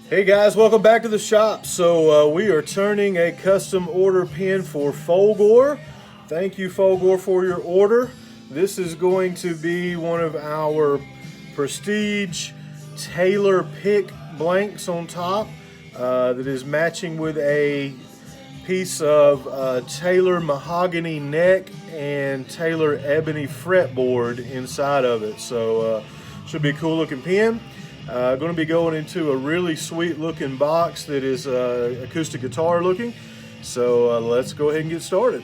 Hey guys, welcome back to the shop. So we are turning a custom order pin for Folgore. Thank you, Folgore, for your order. This is going to be one of our prestige Taylor pick blanks on top that is matching with a piece of Taylor mahogany neck and Taylor ebony fretboard inside of it. So should be a cool looking pin. Going to be going into a really sweet looking box that is acoustic guitar looking. So let's go ahead and get started.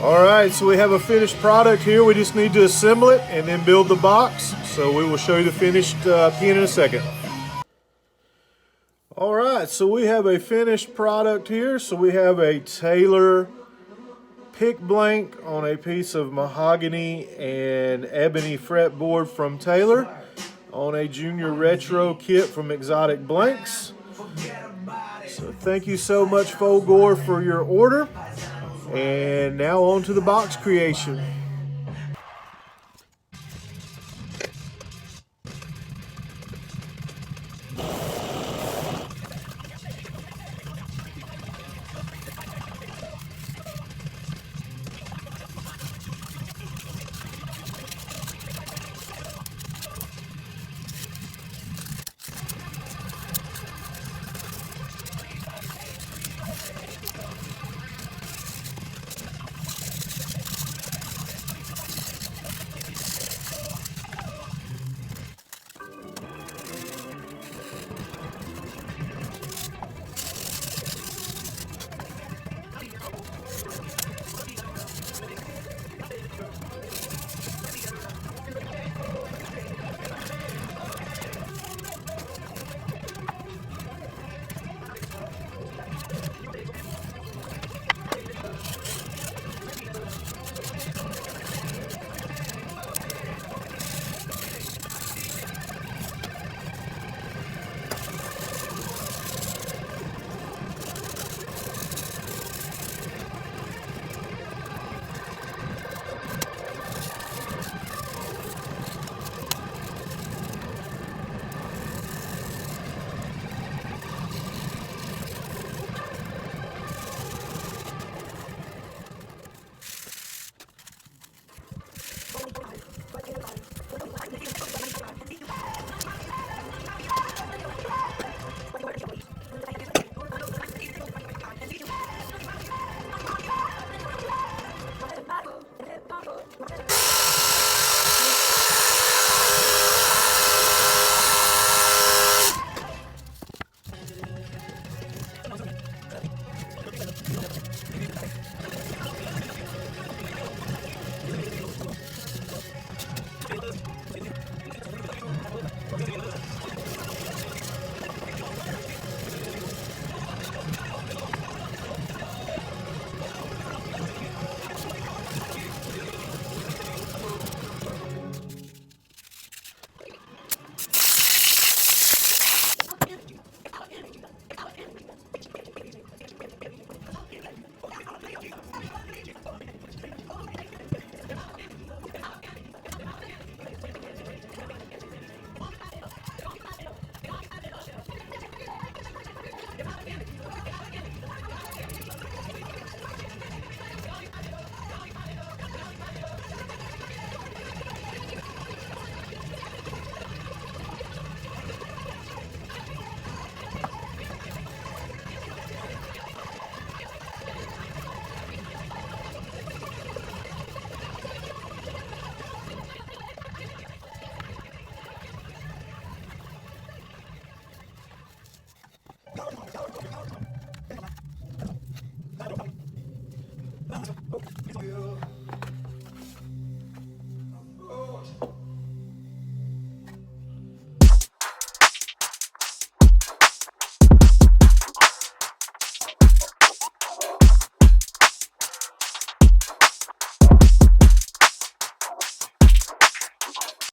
All right, so we have a finished product here. We just need to assemble it and then build the box. So we will show you the finished pin in a second. All right, so we have a finished product here. So we have a Taylor pick blank on a piece of mahogany and ebony fretboard from Taylor on a junior retro kit from Exotic Blanks. So thank you so much, Folgore, for your order. And now on to the box creation.